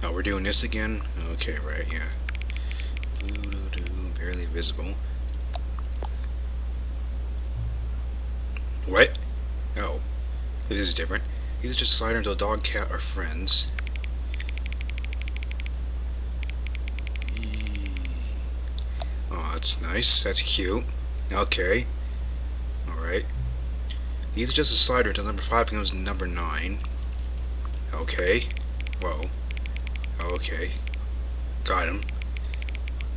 Oh, we're doing this again? Okay, right, yeah. Barely visible. What? Oh. This is different. These are just slider until dog, cat are friends. Oh, that's nice. That's cute. Okay. Alright. These are just a slider until number 5 becomes number 9. Okay. Whoa. Okay. Got him.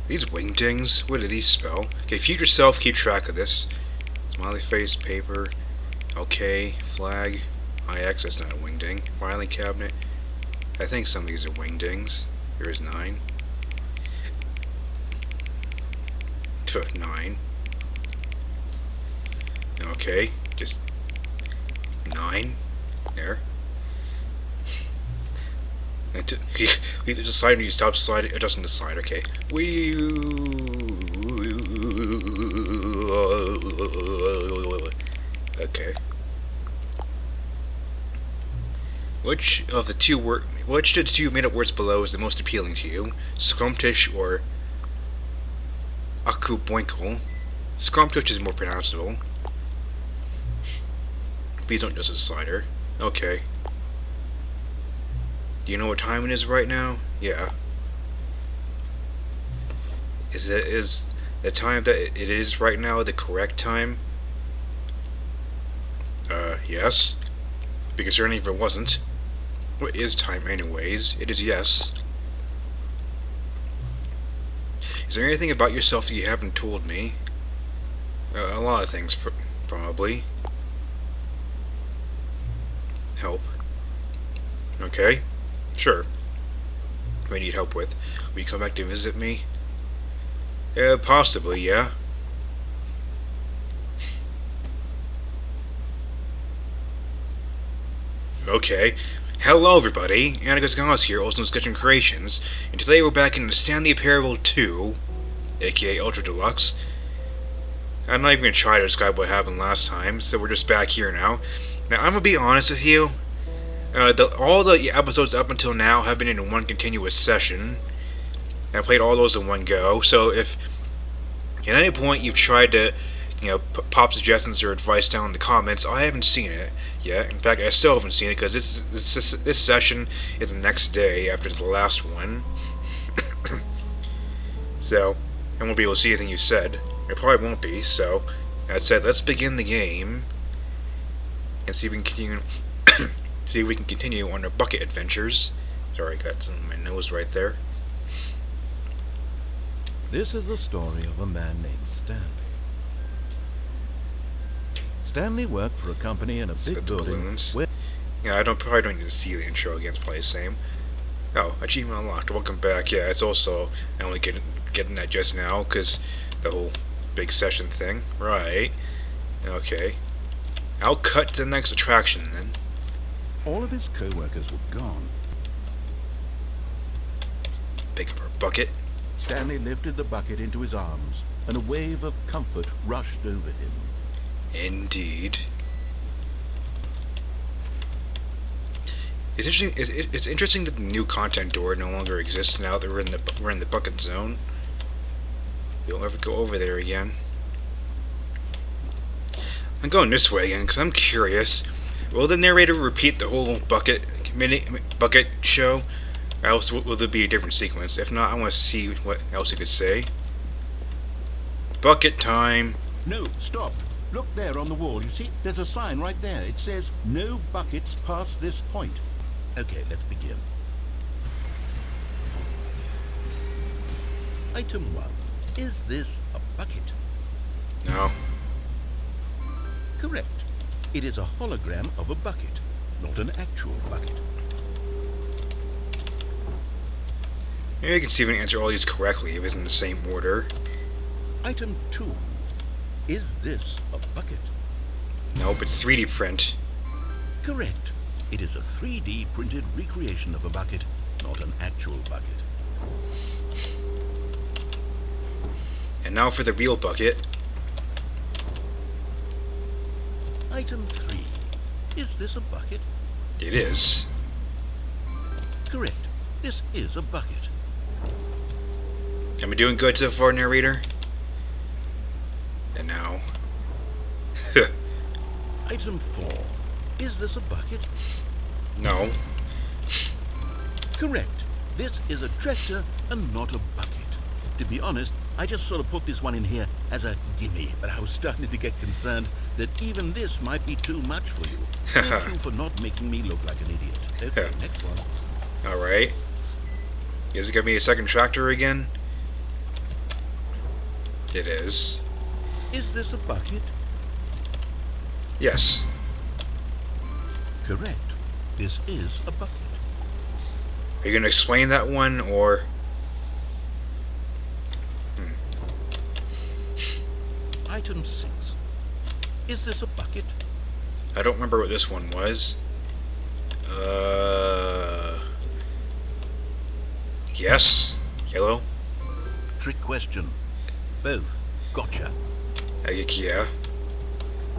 These wingdings, what do these spell? Okay, future self, keep track of this. Smiley face, paper. Okay, flag. IX, that's not a wingding. Filing cabinet. I think some of these are wingdings. There is 9. 9. Okay, just 9. There. You just slide when you stop sliding, adjusting the slide, okay. Okay. Which of the two made-up words below is the most appealing to you? Scrumptious or Akuboinkle? Scrumptious is more pronounceable. Please don't adjust the slider. Okay. Do you know what time it is right now? Yeah. Is the time that it is right now the correct time? Yes. Because certainly if it wasn't. What is time anyways? It is yes. Is there anything about yourself that you haven't told me? A lot of things, probably. Help. Okay. Sure. What I need help with. Will you come back to visit me? Possibly, yeah. Okay. Hello everybody, ALLOS here, also known as Sketching Creations, and today we're back in the Stanley Parable 2, aka Ultra Deluxe. I'm not even going to try to describe what happened last time, so we're just back here now. Now, I'm going to be honest with you, all the episodes up until now have been in one continuous session. I played all those in one go, so if at any point you've tried to, pop suggestions or advice down in the comments, I haven't seen it yet. In fact, I still haven't seen it because this session is the next day after the last one. So, I won't be able to see anything you said. It probably won't be, so that said, let's begin the game and see if we can continue on our bucket adventures. Sorry, I got some on my nose right there. This is the story of a man named Stanley. Stanley worked for a company in a big building where... Yeah, I probably don't need to see the intro again, it's probably the same. Oh, achievement unlocked, welcome back. Yeah, it's also, I only getting that just now, because the whole big session thing. Right. Okay. I'll cut to the next attraction, then. All of his co-workers were gone. Pick up our bucket. Stanley lifted the bucket into his arms, and a wave of comfort rushed over him. Indeed. It's interesting that the new content door no longer exists now that we're in the bucket zone. We don't ever go over there again. I'm going this way again because I'm curious. Will the narrator repeat the whole bucket show? Or else will there be a different sequence? If not, I want to see what else he could say. Bucket time. No, stop. Look there on the wall. You see, there's a sign right there. It says, no buckets past this point. Okay, let's begin. Item 1. Is this a bucket? No. Correct. It is a hologram of a bucket, not an actual bucket. Maybe I can see if I can answer all these correctly if it's in the same order. Item 2. Is this a bucket? Nope, it's 3D print. Correct. It is a 3D printed recreation of a bucket, not an actual bucket. And now for the real bucket. Item 3. Is this a bucket? It is. Correct. This is a bucket. Am I doing good so far, narrator? And now... Item 4. Is this a bucket? No. Correct. This is a tractor and not a bucket. To be honest, I just sort of put this one in here as a gimme, but I was starting to get concerned that even this might be too much for you. Thank you for not making me look like an idiot. Okay, next one. Alright. Is it gonna be a second tractor again? It is. Is this a bucket? Yes. Correct. This is a bucket. Are you gonna explain that one, or... Item 6. Is this a bucket? I don't remember what this one was. Yes. Yellow. Trick question. Both. Gotcha. Yeah.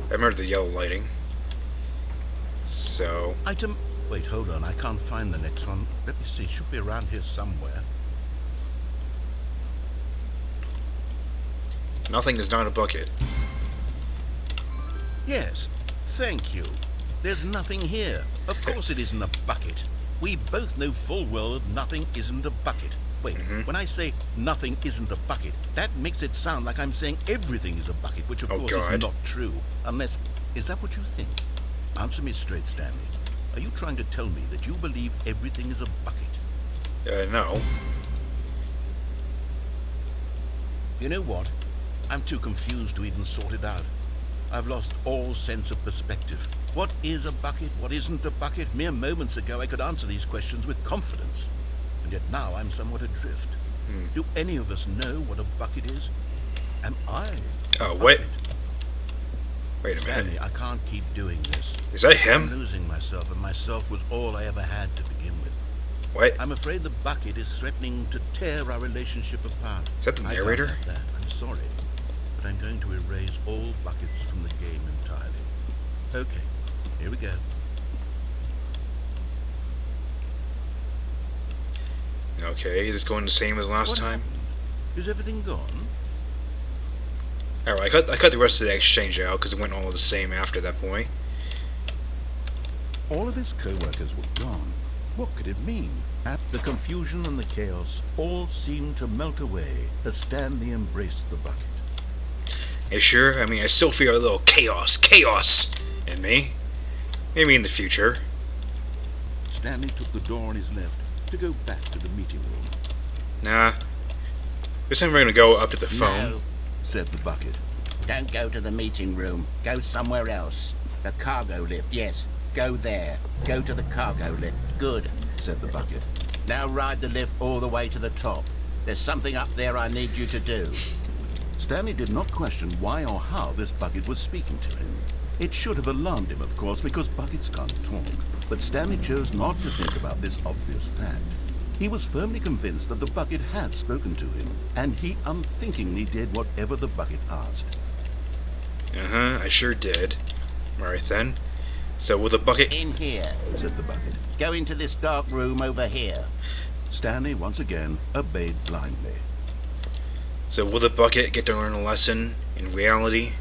I remember the yellow lighting. So... Item... Wait, hold on. I can't find the next one. Let me see. It should be around here somewhere. Nothing is not a bucket. Yes. Thank you. There's nothing here. Of course it isn't a bucket. We both know full well that nothing isn't a bucket. Wait, when I say nothing isn't a bucket, that makes it sound like I'm saying everything is a bucket, which of course is not true. Unless... Is that what you think? Answer me straight, Stanley. Are you trying to tell me that you believe everything is a bucket? No. You know what? I'm too confused to even sort it out. I've lost all sense of perspective. What is a bucket? What isn't a bucket? Mere moments ago I could answer these questions with confidence. And yet now I'm somewhat adrift. Do any of us know what a bucket is? Am I Oh, wait. Wait a Stanley, minute. I can't keep doing this. Is that him? I'm losing myself, and myself was all I ever had to begin with. What? I'm afraid the bucket is threatening to tear our relationship apart. Is that the I narrator? can't have that. I'm sorry. But I'm going to erase all buckets from the game entirely. Okay, here we go. Okay, is this going the same as last time? Happened? Is everything gone? Alright, I cut the rest of the exchange out because it went all the same after that point. All of his co-workers were gone. What could it mean? The confusion and the chaos all seemed to melt away as Stanley embraced the bucket. You sure? I mean, I still feel a little chaos in me. Maybe in the future. Stanley took the door on his left to go back to the meeting room. Nah. This time we're gonna go up to the phone. No, said the bucket. Don't go to the meeting room. Go somewhere else. The cargo lift, yes. Go there. Go to the cargo lift. Good, Said the bucket. now ride the lift all the way to the top. There's something up there I need you to do. Stanley did not question why or how this bucket was speaking to him. It should have alarmed him, of course, because buckets can't talk. But Stanley chose not to think about this obvious fact. He was firmly convinced that the bucket had spoken to him, and he unthinkingly did whatever the bucket asked. I sure did. Alright then. So will the bucket... In here. Said the bucket. Go into this dark room over here. Stanley once again obeyed blindly. So will the bucket get to learn a lesson in reality?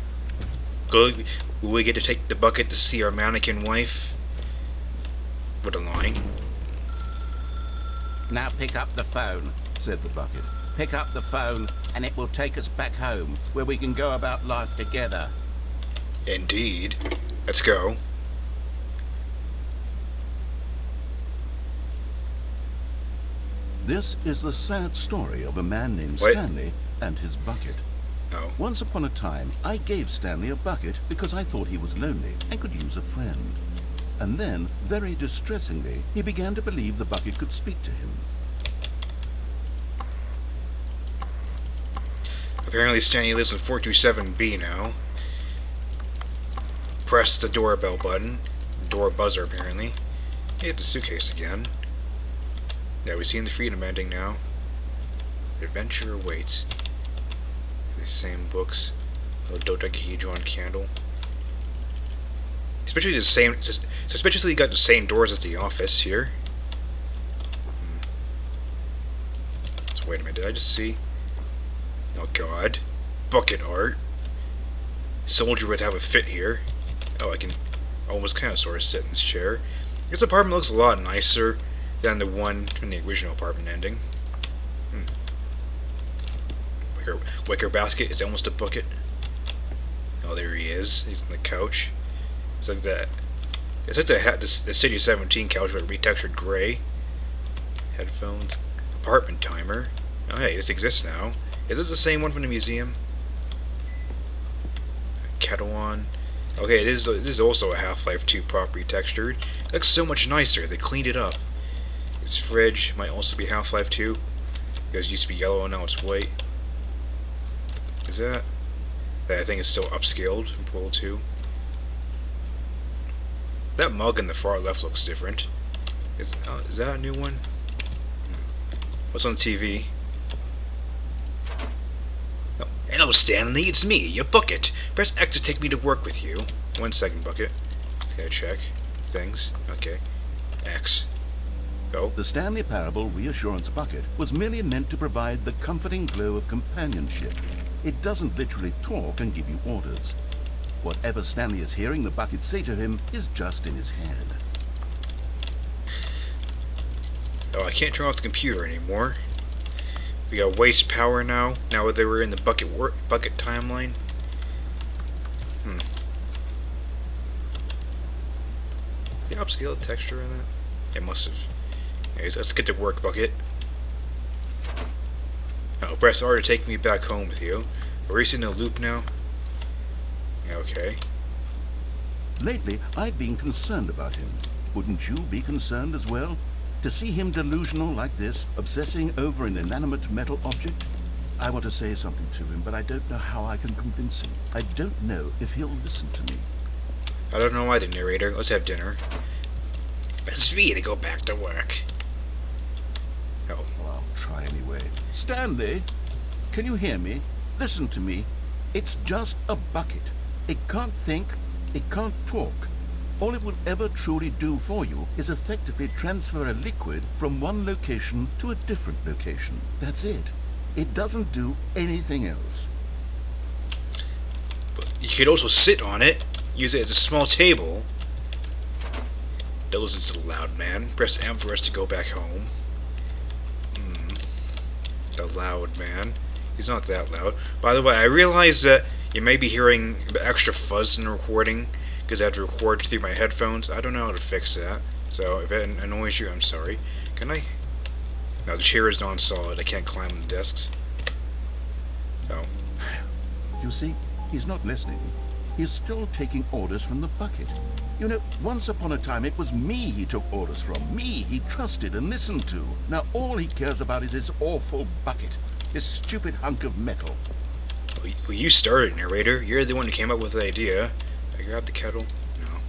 Will we get to take the bucket to see our mannequin wife? What a line. Now pick up the phone. Said the bucket. Pick up the phone and it will take us back home, where we can go about life together. Indeed. Let's go. This is the sad story of a man named What? Stanley and his bucket. Oh. Once upon a time, I gave Stanley a bucket because I thought he was lonely and could use a friend. And then, very distressingly, he began to believe the bucket could speak to him. Apparently Stanley lives in 427B now. Press the doorbell button. Door buzzer, apparently. Hit the suitcase again. Yeah, we've seen the freedom ending now. Adventure awaits. The same books. Little dodecahedron candle. Especially the same. Suspiciously got the same doors as the office here. Wait a minute, did I just see? Oh god. Bucket art. Soldier would have a fit here. Oh, I can almost kind of sort of sit in this chair. This apartment looks a lot nicer than the one from the original apartment ending. Wicker basket is almost a bucket. Oh, there he is. He's on the couch. It's like that. It's like the City 17 couch with retextured gray. Headphones. Apartment timer. Oh, hey, this exists now. Is this the same one from the museum? Kettle on. Okay, this is also a Half-Life 2 property textured. It looks so much nicer. They cleaned it up. This fridge might also be Half-Life 2. Because it used to be yellow and now it's white. Is that? I think it's still upscaled from Portal 2. That mug in the far left looks different. Is that a new one? What's on TV? Oh, hello, Stanley. It's me, your bucket. Press X to take me to work with you. 1 second, bucket. Just gotta check things. Okay. X. Go. The Stanley Parable Reassurance Bucket was merely meant to provide the comforting glow of companionship. It doesn't literally talk and give you orders. Whatever Stanley is hearing the bucket say to him is just in his head. Oh, I can't turn off the computer anymore. We got waste power now. Now that we're in the bucket timeline. Did you upscale the texture in that? It must have. Anyways, let's get to work, bucket. Oh, press R to take me back home with you. Are we in a loop now? Okay. Lately, I've been concerned about him. Wouldn't you be concerned as well? To see him delusional like this, obsessing over an inanimate metal object? I want to say something to him, but I don't know how I can convince him. I don't know if he'll listen to me. I don't know either, narrator. Let's have dinner. Best for you to go back to work. Oh. Well, I'll try anyway. Stanley, can you hear me? Listen to me. It's just a bucket. It can't think, it can't talk. All it will ever truly do for you is effectively transfer a liquid from one location to a different location. That's it. It doesn't do anything else. But you could also sit on it, use it as a small table. Don't listen to the loud man. Press M for us to go back home. The loud man. He's not that loud. By the way, I realize that you may be hearing extra fuzz in the recording because I have to record through my headphones. I don't know how to fix that. So if it annoys you, I'm sorry. Can I? No, the chair is non-solid. I can't climb the desks. Oh. You see, he's not listening. He's still taking orders from the bucket. You know, once upon a time it was me he took orders from. Me he trusted and listened to. Now all he cares about is his awful bucket. This stupid hunk of metal. Well, you started, narrator. You're the one who came up with the idea. I grabbed the kettle. No.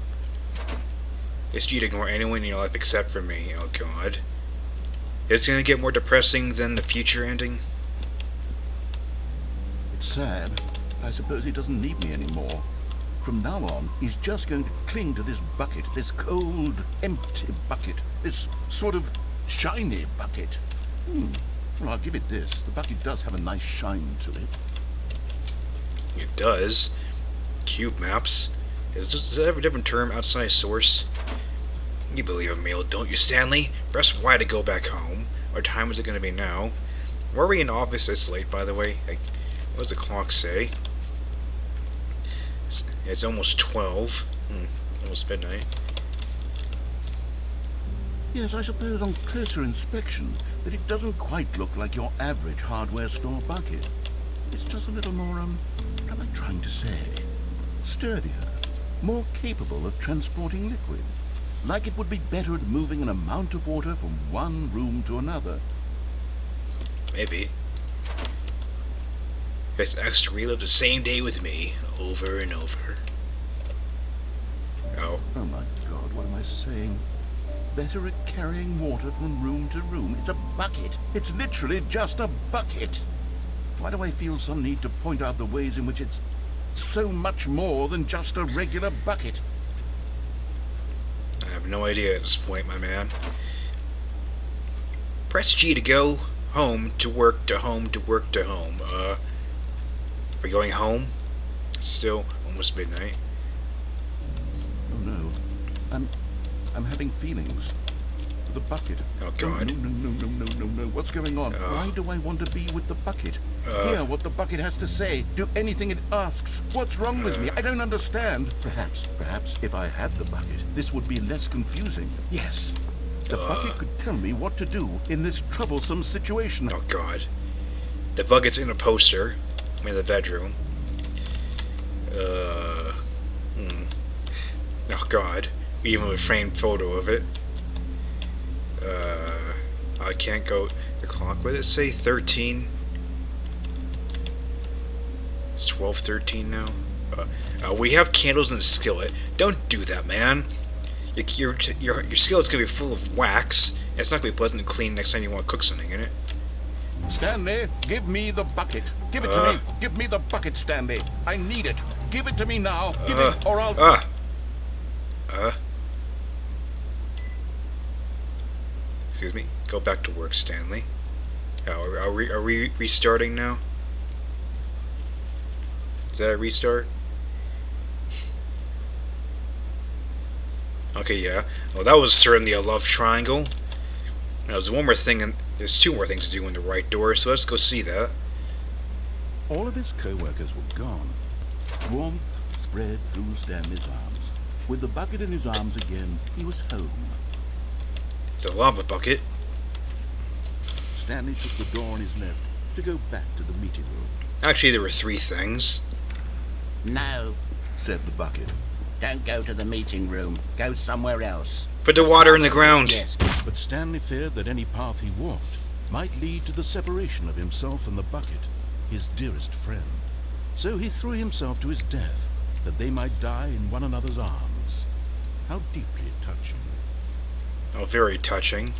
It's you to ignore anyone in your life except for me. Oh god. It's gonna get more depressing than the future ending. It's sad. I suppose he doesn't need me anymore. From now on, he's just going to cling to this bucket, this cold, empty bucket, this sort of shiny bucket. Well, I'll give it this. The bucket does have a nice shine to it. It does. Cube maps. Does that have a different term outside source? You believe in mail, don't you, Stanley? Press Y to go back home. What time is it going to be now? Were we in office this late, by the way? What does the clock say? It's almost 12. Almost midnight. Yes, I suppose on closer inspection that it doesn't quite look like your average hardware store bucket. It's just a little more, what am I trying to say? Sturdier, more capable of transporting liquid. Like it would be better at moving an amount of water from one room to another. Maybe. Press X to relive the same day with me, over and over. Oh. Oh my god, what am I saying? Better at carrying water from room to room. It's a bucket. It's literally just a bucket. Why do I feel some need to point out the ways in which it's so much more than just a regular bucket? I have no idea at this point, my man. Press G to go home to work to home to work to home. We're going home? It's still almost midnight. Oh no. I'm having feelings. The bucket. Oh God. No. What's going on? Why do I want to be with the bucket? Hear what the bucket has to say. Do anything it asks. What's wrong with me? I don't understand. Perhaps if I had the bucket, this would be less confusing. Yes. The bucket could tell me what to do in this troublesome situation. Oh God. The bucket's in a poster in the bedroom. Oh God. Even with a framed photo of it. I can't go the clock. What did it say? 13? It's 12:13 now. We have candles in the skillet. Don't do that, man. Your skillet's gonna be full of wax, and it's not gonna be pleasant to clean next time you want to cook something in it. Stanley, give me the bucket. Give it to me. Give me the bucket, Stanley. I need it. Give it to me now. Give it, or I'll... Excuse me. Go back to work, Stanley. Are we restarting now? Is that a restart? Okay, yeah. Well, that was certainly a love triangle. Now, there's one more thing, and there's two more things to do in the right door, so let's go see that. All of his co-workers were gone. Warmth spread through Stanley's arms. With the bucket in his arms again, he was home. It's a lava bucket. Stanley took the door on his left to go back to the meeting room. Actually, there were three things. No, Said the bucket. don't go to the meeting room. Go somewhere else. Put the water in the ground. Yes. But Stanley feared that any path he walked might lead to the separation of himself and the bucket, his dearest friend. So he threw himself to his death, that they might die in one another's arms. How deeply touching. Oh, very touching.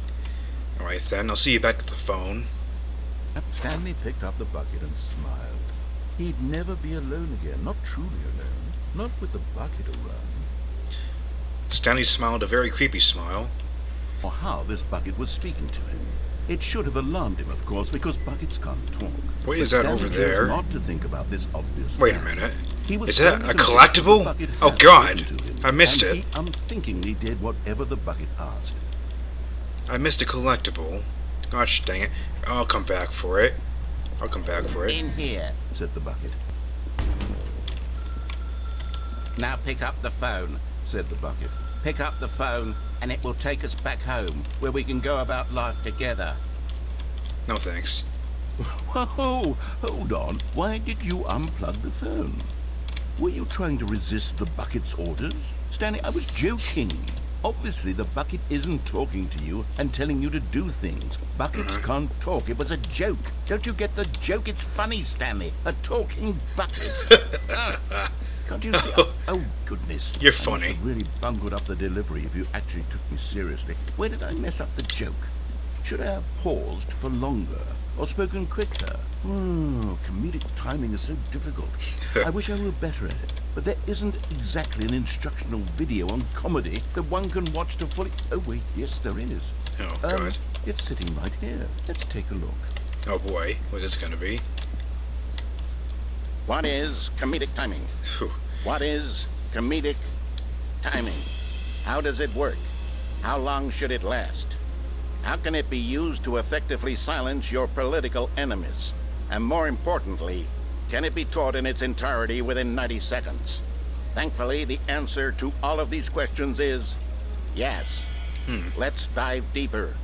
Alright then, I'll see you back at the phone. Stanley picked up the bucket and smiled. He'd never be alone again, not truly alone, not with the bucket around. Stanley smiled a very creepy smile. Or how this bucket was speaking to him. It should have alarmed him, of course, because buckets can't talk. What But is that Stanley over chose there? Not to think about this obvious Wait a fact. minute. He was Is that firmly a convinced that the collectible? bucket Oh had God, spoken to him, I missed and it. He unthinkingly did whatever the bucket asked. I missed a collectible. Gosh dang it. I'll come back for it. I'll come back for it. In here. Said the bucket. Now pick up the phone. Said the bucket. Pick up the phone, and it will take us back home, where we can go about life together. No thanks. Whoa, hold on. Why did you unplug the phone? Were you trying to resist the bucket's orders? Stanley, I was joking. Obviously, the bucket isn't talking to you and telling you to do things. Buckets can't talk. It was a joke. Don't you get the joke? It's funny, Stanley. A talking bucket. Can't you see? Oh, goodness. You're I must funny. have really bungled up the delivery if you actually took me seriously. Where did I mess up the joke? Should I have paused for longer or spoken quicker? Comedic timing is so difficult. I wish I were better at it. But there isn't exactly an instructional video on comedy that one can watch to fully... Oh, wait, yes, there is. Oh God. It's sitting right here. Let's take a look. Oh boy, what is it gonna be? What is comedic timing? Phew. What is comedic timing? How does it work? How long should it last? How can it be used to effectively silence your political enemies? And more importantly, can it be taught in its entirety within 90 seconds? Thankfully, the answer to all of these questions is yes. Let's dive deeper.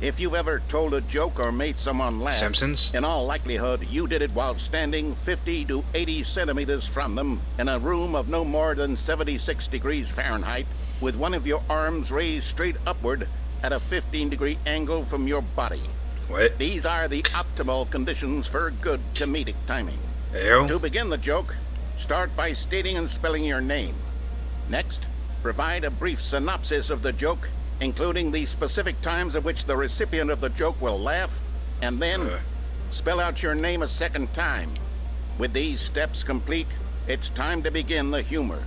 If you've ever told a joke or made someone laugh, Simpsons? in all likelihood, you did it while standing 50 to 80 centimeters from them in a room of no more than 76 degrees Fahrenheit, with one of your arms raised straight upward at a 15-degree angle from your body. What? These are the optimal conditions for good comedic timing. Ew? To begin the joke, start by stating and spelling your name. Next, provide a brief synopsis of the joke, including the specific times at which the recipient of the joke will laugh, and then spell out your name a second time. With these steps complete, it's time to begin the humor.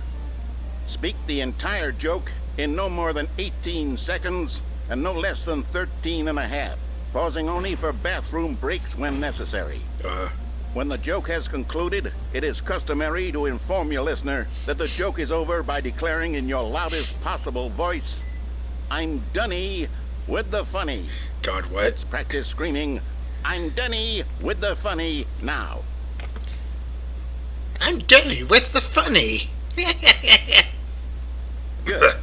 Speak the entire joke in no more than 18 seconds and no less than 13 and a half. pausing only for bathroom breaks when necessary. When the joke has concluded, it is customary to inform your listener that the joke is over by declaring in your loudest possible voice, "I'm Dunny with the funny." God, what? Let's practice screaming, "I'm Dunny with the funny" now. I'm Dunny with the funny. Good.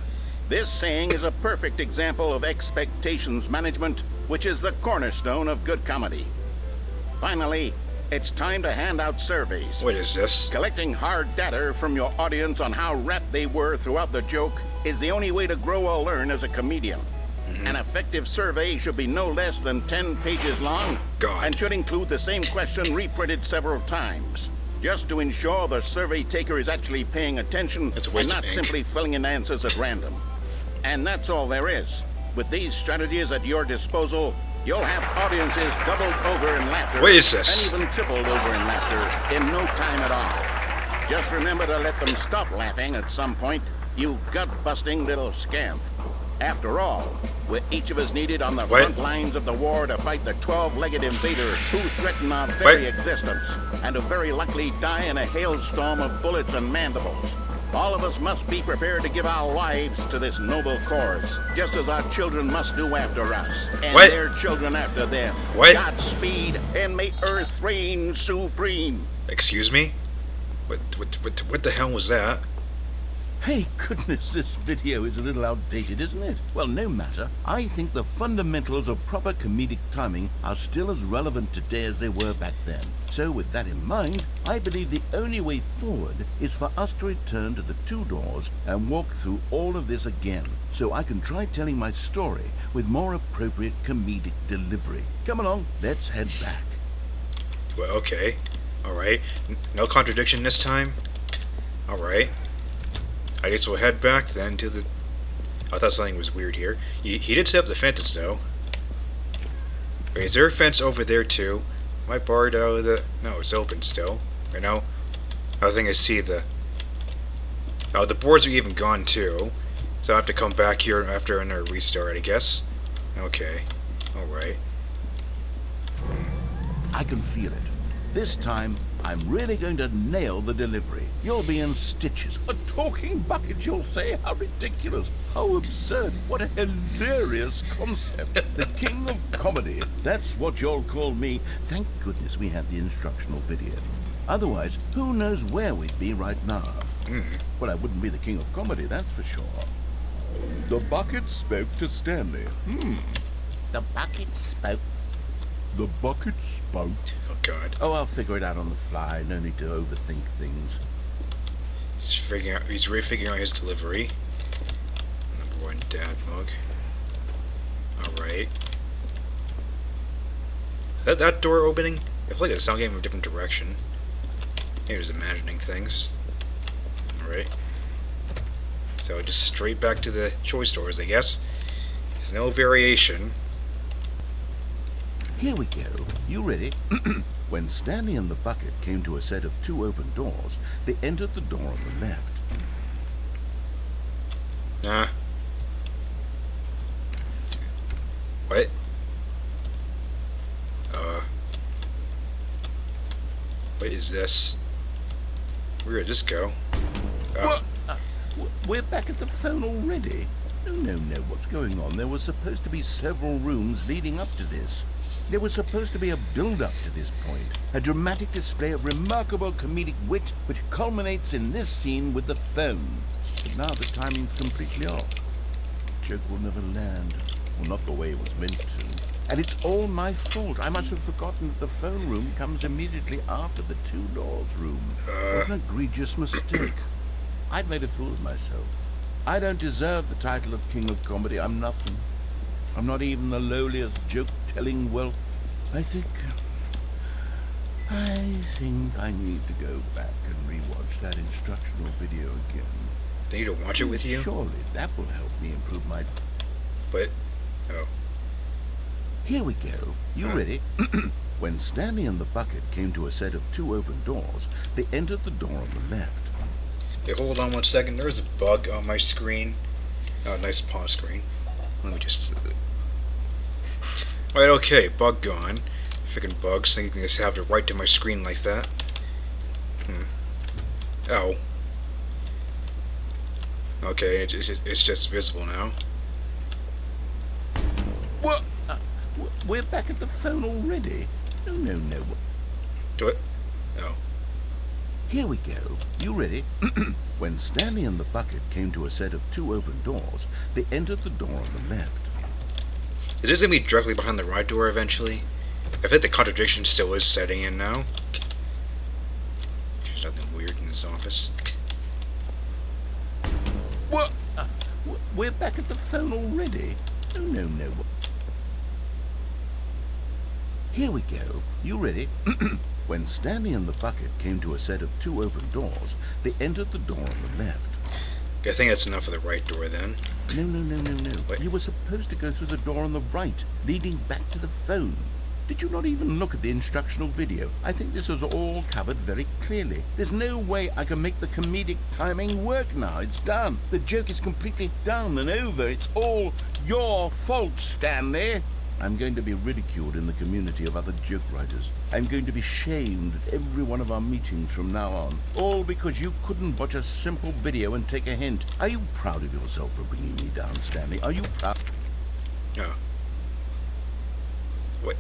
This saying is a perfect example of expectations management, which is the cornerstone of good comedy. Finally, it's time to hand out surveys. What is this? Collecting hard data from your audience on how rapt they were throughout the joke is the only way to grow or learn as a comedian. An effective survey should be no less than 10 pages long and should include the same question reprinted several times, just to ensure the survey taker is actually paying attention and not simply filling in answers at random. And that's all there is. With these strategies at your disposal, you'll have audiences doubled over in laughter What is this? and even tripled over in laughter in no time at all. Just remember to let them stop laughing at some point, you gut-busting little scamp. After all, we're each of us needed on the front lines of the war to fight the 12-legged invader who threatened our very existence, and who very likely die in a hailstorm of bullets and mandibles. All of us must be prepared to give our lives to this noble cause, just as our children must do after us, and their children after them. Godspeed, and may Earth reign supreme. Excuse me? What the hell was that? Hey, goodness, this video is a little outdated, isn't it? Well, no matter. I think the fundamentals of proper comedic timing are still as relevant today as they were back then. So with that in mind, I believe the only way forward is for us to return to the two doors and walk through all of this again, so I can try telling my story with more appropriate comedic delivery. Come along, let's head back. Well, okay. Alright. No contradiction this time? Alright. I guess we'll head back then to the... I thought something was weird here. He did set up the fences, though. Wait, is there a fence over there, too? Am I barred out of the... No, it's open still. Or no? I think I see the... Oh, the boards are even gone, too. So I have to come back here after another restart, I guess. Okay. Alright. I can feel it. This time, I'm really going to nail the delivery. You'll be in stitches. A talking bucket, you'll say? How ridiculous. How absurd. What a hilarious concept. The king of comedy. That's what you'll call me. Thank goodness we have the instructional video. Otherwise, who knows where we'd be right now. Well, I wouldn't be the king of comedy, that's for sure. The bucket spoke to Stanley. The bucket spoke. The bucket spoke. Oh, God. Oh, I'll figure it out on the fly. No need to overthink things. He's really figuring out his delivery. Number one dad mug. Alright. Is that door opening? I feel like it's sound game from a different direction. Maybe just imagining things. Alright. So just straight back to the choice doors, I guess. There's no variation. Here we go. You ready? When Stanley and the bucket came to a set of two open doors, they entered the door on the left. What? What is this? Where did this go? What? We're back at the phone already? No, what's going on? There was supposed to be several rooms leading up to this. There was supposed to be a build-up to this point, a dramatic display of remarkable comedic wit which culminates in this scene with the phone. But now the timing's completely off. The joke will never land, well, not the way it was meant to. And it's all my fault. I must have forgotten that the phone room comes immediately after the two doors room. What an egregious mistake. I'd made a fool of myself. I don't deserve the title of King of Comedy. I'm nothing. I'm not even the lowliest joke-telling whelp. I think I need to go back and rewatch that instructional video again. They need to watch it with you? Surely that will help me improve my... But... Oh. Here we go. You ready? When Stanley and the bucket came to a set of two open doors, they entered the door on the left. Hey, hold on 1 second. There's a bug on my screen. Oh, nice pause screen. Let me just... Right, okay, bug gone. Freaking bugs thinking they have to right to my screen like that. Oh. Okay, it's just visible now. What? We're back at the phone already? No. Do it? Oh. Here we go. You ready? When Stanley and the bucket came to a set of 2 open doors, they entered the door on the left. Is this gonna be directly behind the right door eventually? I think the contradiction still is setting in now. There's nothing weird in this office. What? We're back at the phone already? No. Here we go. You ready? When Stanley and the bucket came to a set of 2 open doors, they entered the door on the left. I think that's enough for the right door then. No. What? You were supposed to go through the door on the right, leading back to the phone. Did you not even look at the instructional video? I think this is all covered very clearly. There's no way I can make the comedic timing work now. It's done. The joke is completely done and over. It's all your fault, Stanley. I'm going to be ridiculed in the community of other joke writers. I'm going to be shamed at every one of our meetings from now on. All because you couldn't watch a simple video and take a hint. Are you proud of yourself for bringing me down, Stanley? Are you proud? Oh. Wait,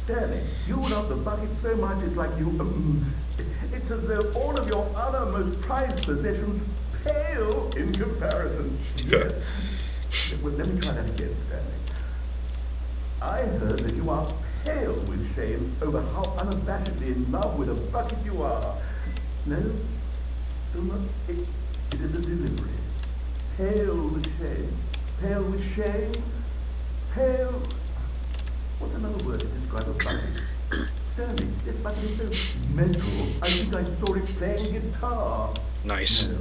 Stanley, you love the bucket so much it's like you... it's as though all of your other most prized possessions pale in comparison. Yes. Well, let me try that again, Stanley. I heard that you are pale with shame over how unabashedly in love with a bucket you are. No? Still not? It is a delivery. Pale with shame. Pale with shame. Pale... What's another word to describe a bucket? Stanley, this bucket is so mental, I think I saw it playing guitar. nice. No.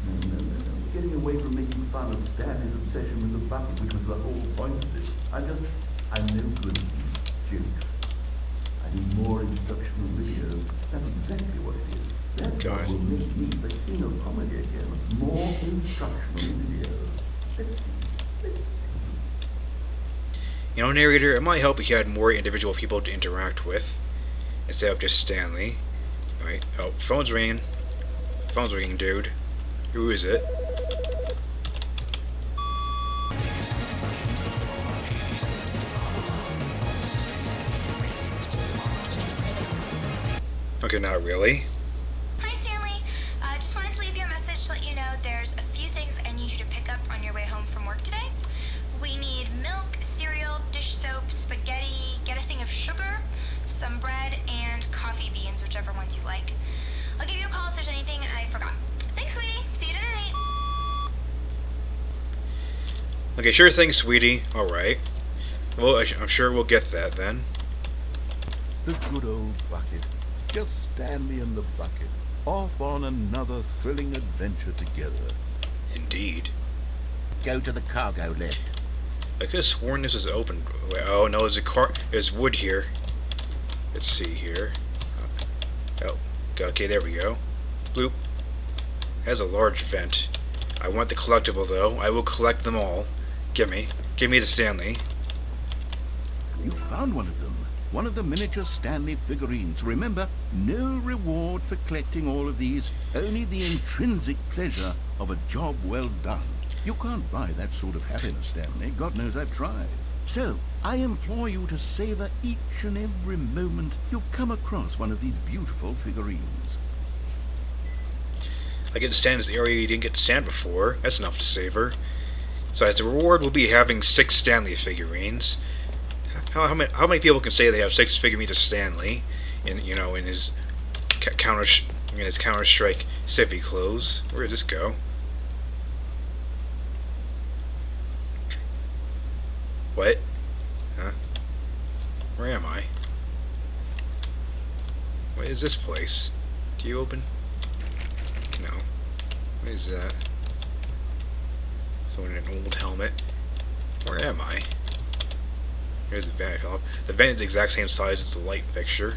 We're getting away from making fun of Stanley's obsession with the bucket, which was the whole point of this. I'm no good at these jokes. I need more instructional videos. That's exactly what it is. That's what will make me the king of comedy again. More instructional videos. Let's see. You know, narrator, it might help if you had more individual people to interact with, instead of just Stanley. Alright, oh, phone's ringing. Phone's ringing, dude. Who is it? Okay, not really. Hi, Stanley. Just wanted to leave you a message to let you know there's a few things I need you to pick up on your way home from work today. We need milk, cereal, dish soap, spaghetti, get a thing of sugar, some bread, and coffee beans, whichever ones you like. I'll give you a call if there's anything I forgot. Thanks, sweetie. See you tonight. Okay, sure thing, sweetie. Alright. Well, I'm sure we'll get that then. The good old bucket. Just Stanley and the bucket. Off on another thrilling adventure together. Indeed. Go to the cargo lift. I could have sworn this was open. Oh no, there's wood here. Let's see here. Oh, okay, there we go. Bloop. Has a large vent. I want the collectible though. I will collect them all. Give me the Stanley. You found one of them. One of the miniature Stanley figurines. Remember, no reward for collecting all of these. Only the intrinsic pleasure of a job well done. You can't buy that sort of happiness, Stanley. God knows I've tried. So, I implore you to savor each and every moment you come across one of these beautiful figurines. I get to stand in this area you didn't get to stand before. That's enough to savor. Besides, the reward will be having 6 Stanley figurines. How many people can say they have 6 figurines of Stanley in his Counter-Strike Civi clothes? Where did this go? What? Huh? Where am I? What is this place? Do you open? No. What is that? Someone in an old helmet. Where am I? Here's the vent I fell off. The vent is the exact same size as the light fixture.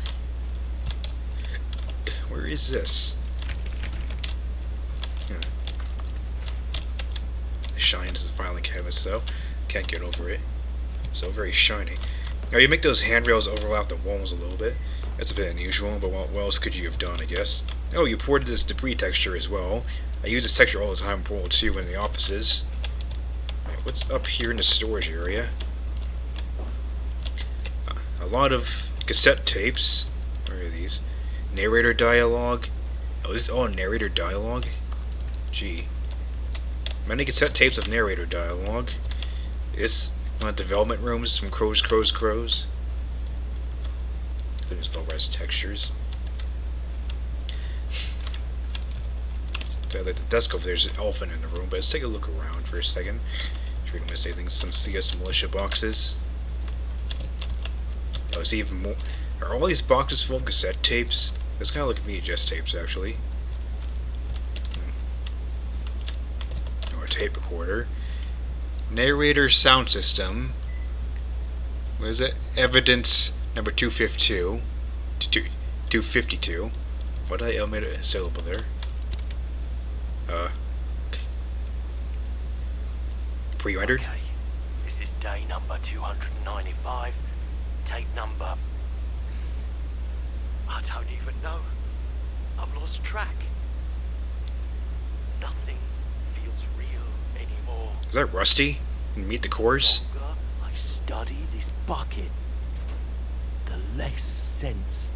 Where is this? The shines of the filing cabinets though. Can't get over it. So very shiny. Now you make those handrails overlap the walls a little bit. That's a bit unusual, but what else could you have done, I guess? Oh, you ported this debris texture as well. I use this texture all the time in World 2 in the offices. Right, what's up here in the storage area? A lot of cassette tapes. Where are these? Narrator dialogue. Oh, this is all narrator dialogue? Gee. Many cassette tapes of narrator dialogue. This one of the development rooms from Crows. There's low-res textures. The desk over there's an elephant in the room, but let's take a look around for a second. If we don't miss anything, some CS militia boxes. Oh, it's even more. Are all these boxes full of cassette tapes? It's kind of like VHS tapes, actually. Or a tape recorder. Narrator sound system. What is it? Evidence number 252. 252. What did I omit a syllable there? Pre-rendered? Okay, this is day number 295. Tape number... I don't even know. I've lost track. Nothing feels real anymore. Is that Rusty? Meet the Cores? The longer I study this bucket, the less sense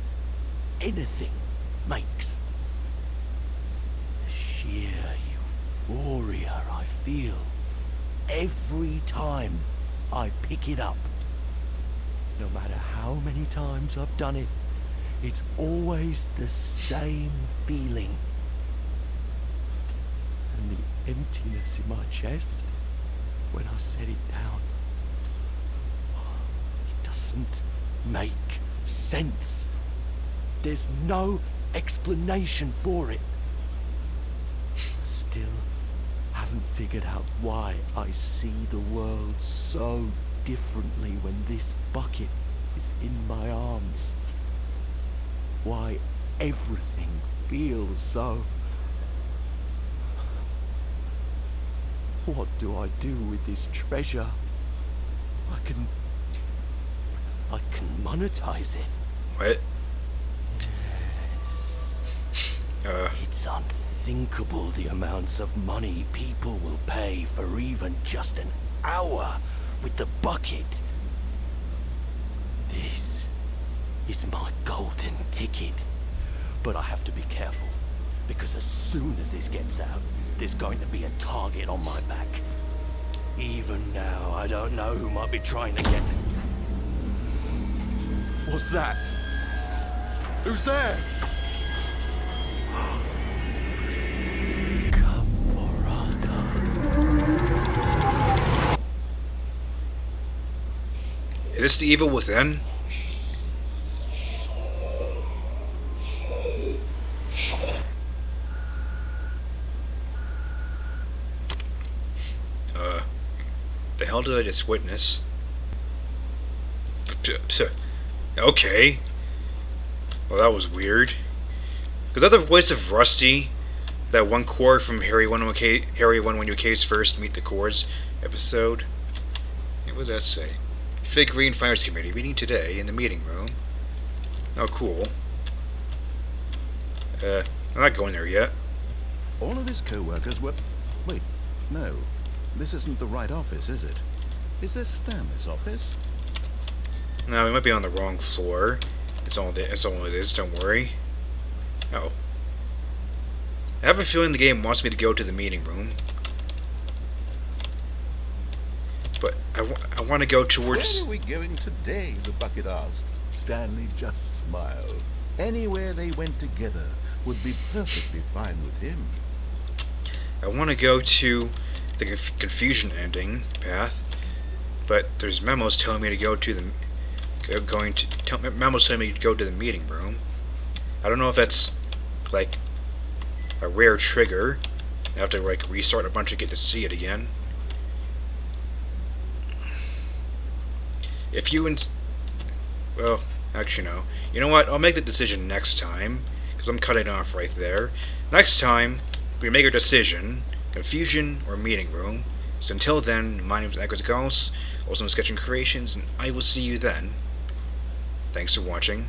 anything makes. The sheer euphoria I feel every time I pick it up. No matter how many times I've done it, it's always the same feeling. And the emptiness in my chest when I set it down. It doesn't make sense. There's no explanation for it. I still haven't figured out why I see the world so differently when this bucket is in my arms. Why everything feels so... What do I do with this treasure? I can monetize it. What? Yes. It's unthinkable the amounts of money people will pay for even just an hour with the bucket. This is my golden ticket. But I have to be careful, because as soon as this gets out, there's going to be a target on my back. Even now, I don't know who might be trying to get... What's that? Who's there? Is this the evil within? The hell did I just witness? Okay. Well, that was weird. Was that the voice of Rusty? That one core from Harry 101UK's first Meet the Cores episode? What does that say? Figurine Fires Committee meeting today in the meeting room. Oh, cool. I'm not going there yet. All of his co-workers were... Wait, no. This isn't the right office, is it? Is this Stanley's office? No, we might be on the wrong floor. It's all it is, don't worry. Oh. I have a feeling the game wants me to go to the meeting room. But I want to go towards... Where are we going today? The bucket asked. Stanley just smiled. Anywhere they went together would be perfectly fine with him. I want to go to the confusion ending path, but there's memos telling me to go to the memos telling me to go to the meeting room. I don't know if that's like a rare trigger. I have to like restart a bunch to get to see it again. If you well, actually no. You know what? I'll make the decision next time, because I'm cutting off right there. Next time, we make a decision: confusion or meeting room. So until then, my name is ALLOS, also known as Sketching Creations, and I will see you then. Thanks for watching.